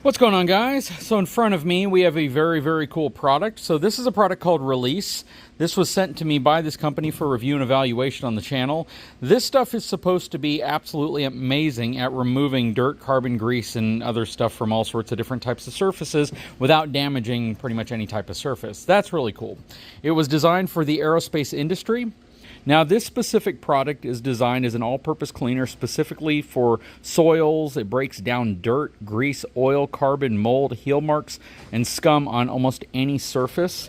What's going on, guys? So in front of me we have a very cool product. So this is a product called Release. This was sent to me by this company for review and evaluation on the channel. This stuff is supposed to be absolutely amazing at removing dirt, carbon, grease, and other stuff from all sorts of different types of surfaces without damaging pretty much any type of surface. That's really cool. It was designed for the aerospace industry. Now, this specific product is designed as an all-purpose cleaner specifically for soils. It breaks down dirt, grease, oil, carbon, mold, heel marks, and scum on almost any surface.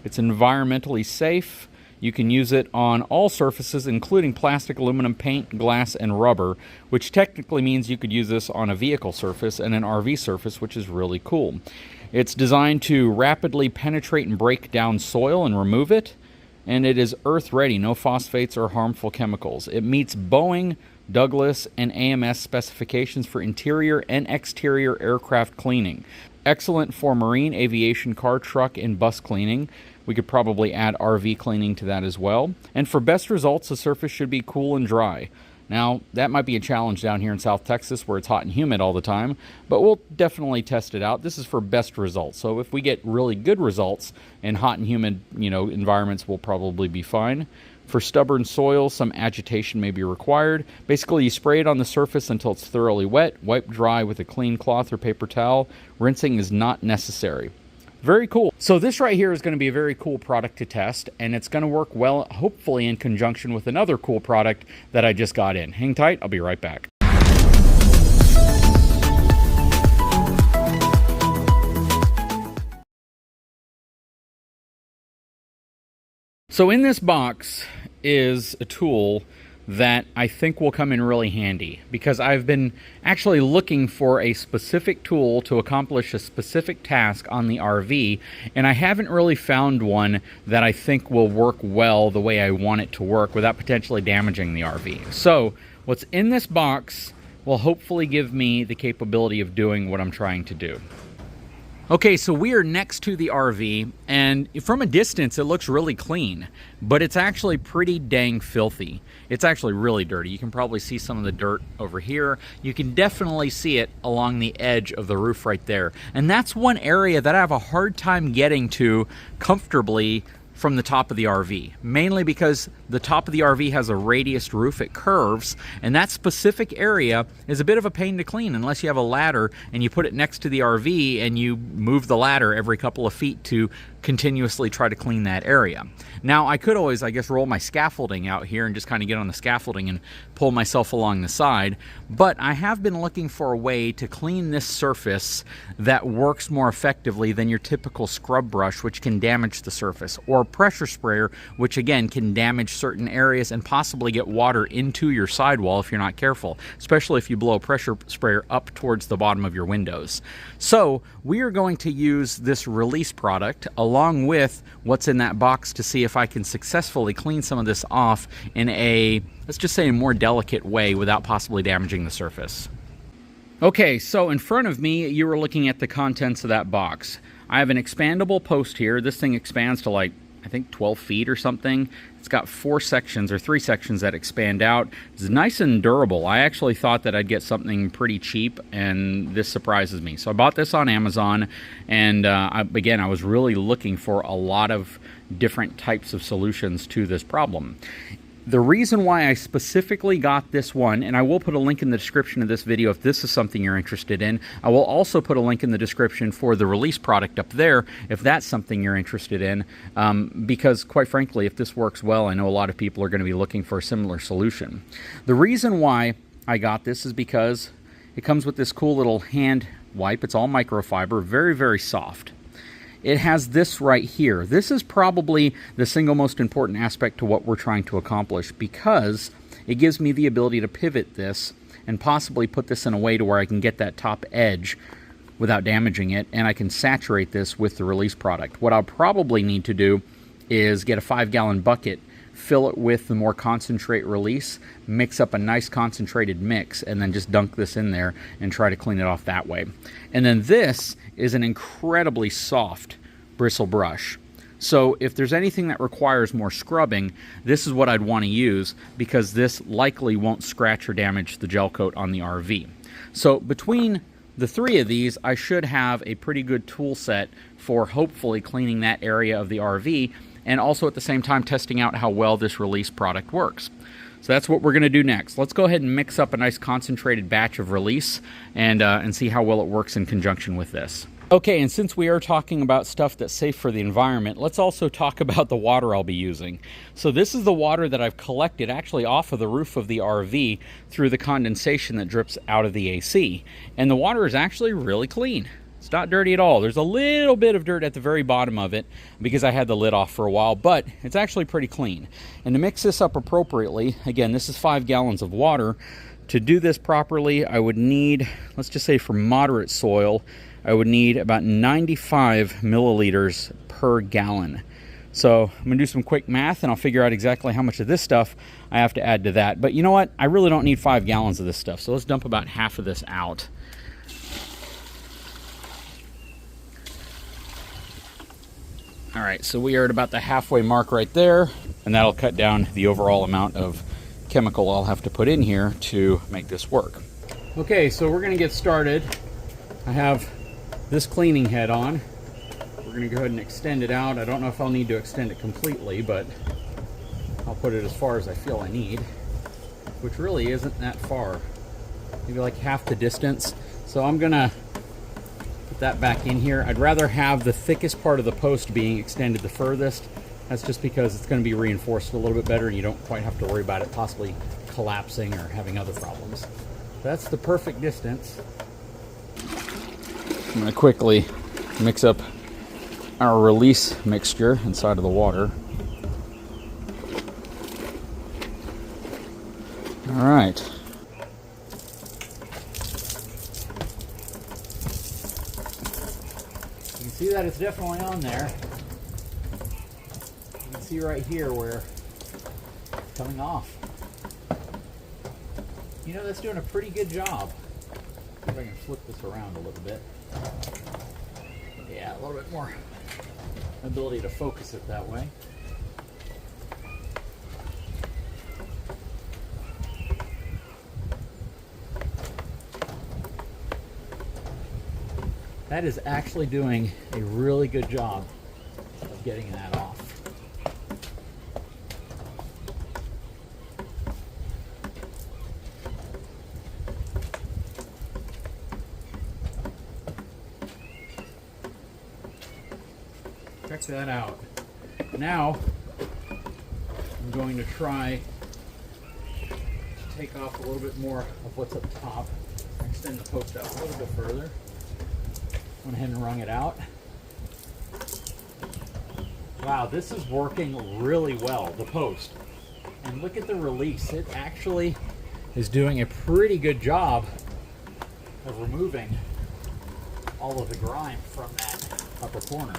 It's environmentally safe. You can use it on all surfaces, including plastic, aluminum, paint, glass, and rubber, which technically means you could use this on a vehicle surface and an RV surface, which is really cool. It's designed to rapidly penetrate and break down soil and remove it. And it is earth ready, no phosphates or harmful chemicals. It meets Boeing, Douglas, and AMS specifications for interior and exterior aircraft cleaning. Excellent for marine, aviation, car, truck, and bus cleaning. We could probably add RV cleaning to that as well. And for best results, the surface should be cool and dry. Now, that might be a challenge down here in South Texas where it's hot and humid all the time, but we'll definitely test it out. This is for best results. So if we get really good results in hot and humid, environments, we'll probably be fine. For stubborn soil, some agitation may be required. Basically, you spray it on the surface until it's thoroughly wet. Wipe dry with a clean cloth or paper towel. Rinsing is not necessary. Very cool. So this right here is going to be a very cool product to test, and it's going to work well, hopefully in conjunction with another cool product that I just got in. Hang tight, I'll be right back. So in this box is a tool that I think will come in really handy, because I've been actually looking for a specific tool to accomplish a specific task on the RV, and I haven't really found one that I think will work well the way I want it to work without potentially damaging the RV. So what's in this box will hopefully give me the capability of doing what I'm trying to do. Okay, so we are next to the RV, and from a distance it looks really clean, but it's actually pretty dang filthy. It's actually really dirty. You can probably see some of the dirt over here. You can definitely see it along the edge of the roof right there. And that's one area that I have a hard time getting to comfortably from the top of the RV, mainly because the top of the RV has a radius roof, it curves, and that specific area is a bit of a pain to clean unless you have a ladder and you put it next to the RV and you move the ladder every couple of feet to continuously try to clean that area. Now, I could always, I guess, roll my scaffolding out here and just kind of get on the scaffolding and pull myself along the side, but I have been looking for a way to clean this surface that works more effectively than your typical scrub brush, which can damage the surface, or pressure sprayer, which again can damage certain areas and possibly get water into your sidewall if you're not careful, especially if you blow a pressure sprayer up towards the bottom of your windows. So we are going to use this Release product along with what's in that box to see if I can successfully clean some of this off in a, let's just say, a more delicate way without possibly damaging the surface. Okay, so in front of me, you were looking at the contents of that box. I have an expandable post here. This thing expands to like, I think 12 feet or something. It's got 4 sections or 3 sections that expand out. It's nice and durable. I actually thought that I'd get something pretty cheap, and this surprises me. So I bought this on Amazon, and again, I was really looking for a lot of different types of solutions to this problem. The reason why I specifically got this one, and I will put a link in the description of this video if this is something you're interested in. I will also put a link in the description for the Release product up there if that's something you're interested in, because quite frankly, if this works well, I know a lot of people are going to be looking for a similar solution. The reason why I got this is because it comes with this cool little hand wipe. It's all microfiber, very soft. It has this right here. This is probably the single most important aspect to what we're trying to accomplish, because it gives me the ability to pivot this and possibly put this in a way to where I can get that top edge without damaging it, and I can saturate this with the Release product. What I'll probably need to do is get a 5-gallon bucket, fill it with the more concentrate Release, mix up a nice concentrated mix, and then just dunk this in there and try to clean it off that way. And then this is an incredibly soft bristle brush. So if there's anything that requires more scrubbing, this is what I'd want to use, because this likely won't scratch or damage the gel coat on the RV. So between the 3 of these, I should have a pretty good tool set for hopefully cleaning that area of the RV, and also at the same time testing out how well this release product works. So that's what we're going to do next. Let's go ahead and mix up a nice concentrated batch of release and see how well it works in conjunction with this. Okay, and since we are talking about stuff that's safe for the environment, let's also talk about the water I'll be using. So this is the water that I've collected actually off of the roof of the RV through the condensation that drips out of the AC. And the water is actually really clean. It's not dirty at all. There's a little bit of dirt at the very bottom of it because I had the lid off for a while, but it's actually pretty clean. And to mix this up appropriately, again, this is 5 gallons of water. To do this properly, I would need, let's just say for moderate soil, I would need about 95 milliliters per gallon. So I'm gonna do some quick math and I'll figure out exactly how much of this stuff I have to add to that. But you know what? I really don't need 5 gallons of this stuff. So let's dump about half of this out. All right, so we are at about the halfway mark right there, and that'll cut down the overall amount of chemical I'll have to put in here to make this work. Okay, so we're gonna get started. I have this cleaning head on. We're gonna go ahead and extend it out. I don't know if I'll need to extend it completely, but I'll put it as far as I feel I need, which really isn't that far. Maybe like half the distance. So I'm gonna put that back in here. I'd rather have the thickest part of the post being extended the furthest. That's just because it's going to be reinforced a little bit better and you don't quite have to worry about it possibly collapsing or having other problems. That's the perfect distance. I'm going to quickly mix up our release mixture inside of the water. All right. See that it's definitely on there. You can see right here where it's coming off. You know, that's doing a pretty good job. See if I can flip this around a little bit. Yeah, a little bit more ability to focus it that way. That is actually doing a really good job of getting that off. Check that out. Now, I'm going to try to take off a little bit more of what's up top. Extend the post out a little bit further. Went ahead and wrung it out. Wow, this is working really well, the post. And look at the release. It actually is doing a pretty good job of removing all of the grime from that upper corner.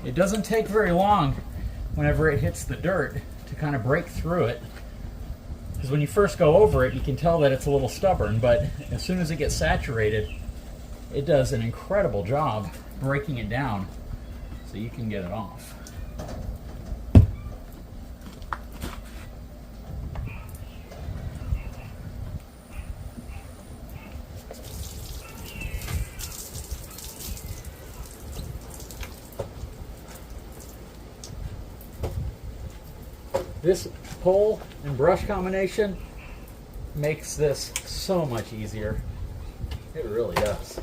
It doesn't take very long whenever it hits the dirt to kind of break through it. Because when you first go over it, you can tell that it's a little stubborn, but as soon as it gets saturated, it does an incredible job breaking it down so you can get it off. This pole and brush combination makes this so much easier. It really does.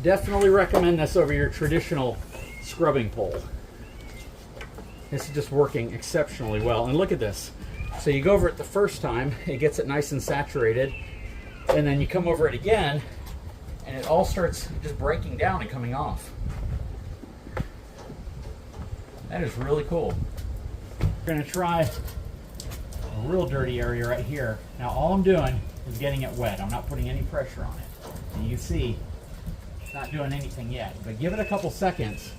Definitely recommend this over your traditional scrubbing pole. This is just working exceptionally well. And look at this. So you go over it the first time, it gets it nice and saturated, and then you come over it again, and and it all starts just breaking down and coming off. That is really cool. We're going to try a real dirty area right here. Now all I'm doing is getting it wet. I'm not putting any pressure on it. And you can see it's not doing anything yet. But give it a couple seconds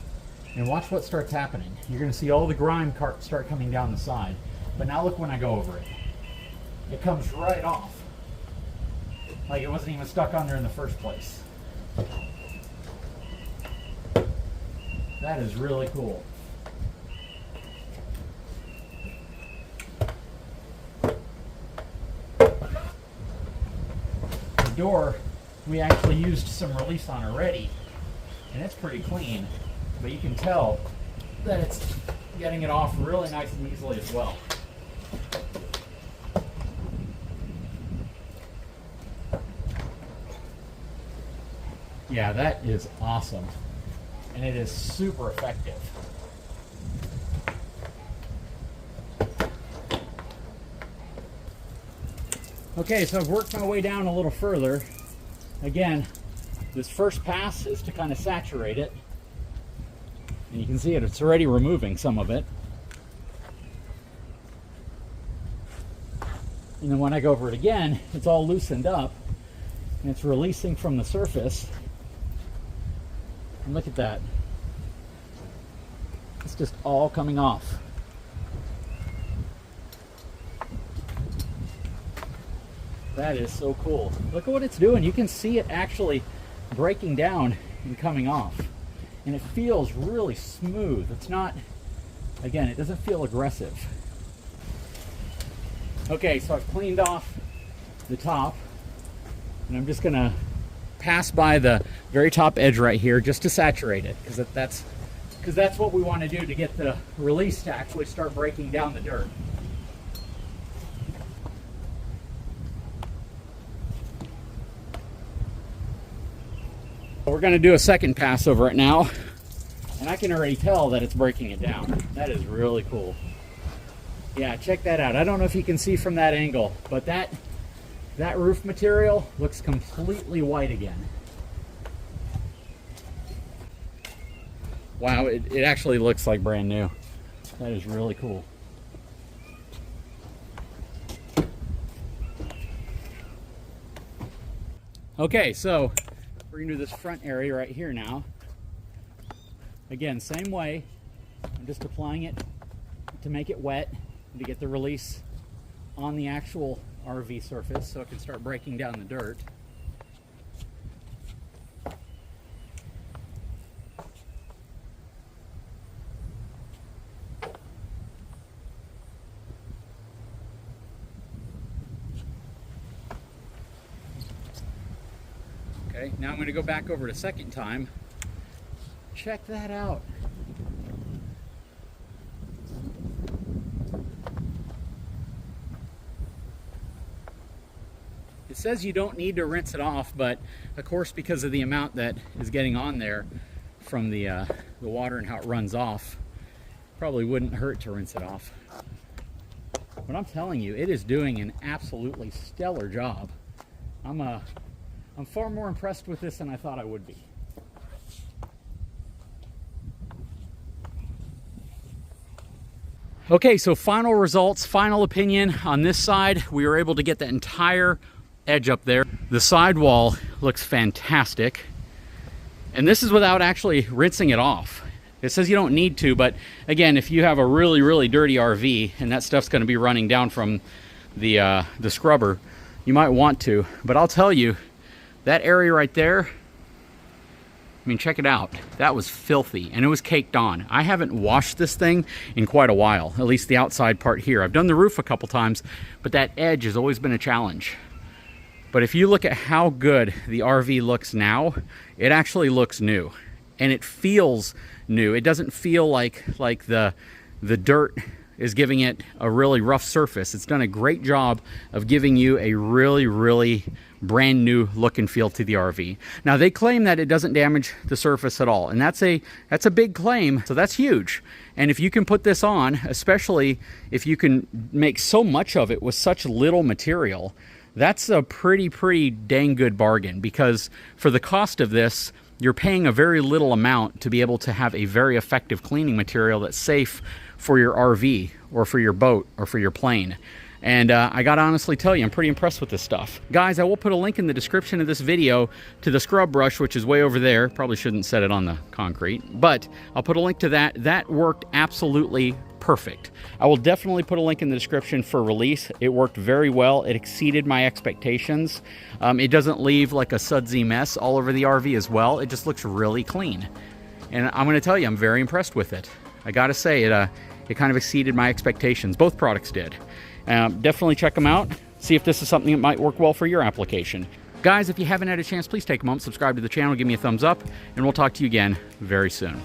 and watch what starts happening. You're going to see all the grime start coming down the side. But now look when I go over it. It comes right off. Like it wasn't even stuck on there in the first place. That is really cool. The door, we actually used some release on already, and it's pretty clean, but you can tell that it's getting it off really nice and easily as well. Yeah, that is awesome, and it is super effective. Okay, so I've worked my way down a little further. Again, this first pass is to kind of saturate it, and you can see it's already removing some of it. And then when I go over it again, it's all loosened up, and it's releasing from the surface. And look at that. It's just all coming off. That is so cool. Look at what it's doing. You can see it actually breaking down and coming off. And it feels really smooth. It's not, again, it doesn't feel aggressive. Okay, so I've cleaned off the top, and I'm just gonna pass by the very top edge right here just to saturate it, because that's what we want to do to get the release to actually start breaking down the dirt. We're going to do a second pass over it now, and I can already tell that it's breaking it down. That is really cool. Yeah, check that out. I don't know if you can see from that angle, but that roof material looks completely white again. Wow, it actually looks like brand new. That is really cool. Okay, so we're gonna do this front area right here now. Again, same way. I'm just applying it to make it wet and to get the release on the actual RV surface so it can start breaking down the dirt. Okay, now I'm going to go back over it a second time. Check that out. It says you don't need to rinse it off, but of course because of the amount that is getting on there from the water and how it runs off, probably wouldn't hurt to rinse it off. But I'm telling you, it is doing an absolutely stellar job. I'm far more impressed with this than I thought I would be. Okay, so final results, final opinion on this side. We were able to get the entire edge up there. The sidewall looks fantastic. And this is without actually rinsing it off. It says you don't need to, but again, if you have a really, really dirty RV and that stuff's gonna be running down from the scrubber, you might want to. But I'll tell you, that area right there, I mean, check it out. That was filthy, and it was caked on. I haven't washed this thing in quite a while, at least the outside part here. I've done the roof a couple times, but that edge has always been a challenge. But if you look at how good the RV looks now, it actually looks new, and it feels new. It doesn't feel like the dirt is giving it a really rough surface. It's done a great job of giving you a really, really brand new look and feel to the RV. Now they claim that it doesn't damage the surface at all, and that's a big claim, so that's huge. And if you can put this on, especially if you can make so much of it with such little material, That's a pretty dang good bargain, because for the cost of this, you're paying a very little amount to be able to have a very effective cleaning material that's safe for your RV or for your boat or for your plane. And I gotta honestly tell you, I'm pretty impressed with this stuff. Guys, I will put a link in the description of this video to the scrub brush, which is way over there. Probably shouldn't set it on the concrete, but I'll put a link to that. That worked absolutely perfect. I will definitely put a link in the description for release. It worked very well. It exceeded my expectations. It doesn't leave like a sudsy mess all over the RV as well. It just looks really clean. And I'm gonna tell you, I'm very impressed with it. I gotta say, it kind of exceeded my expectations. Both products did. Definitely check them out. See if this is something that might work well for your application. Guys, if you haven't had a chance, please take a moment, subscribe to the channel, give me a thumbs up, and we'll talk to you again very soon.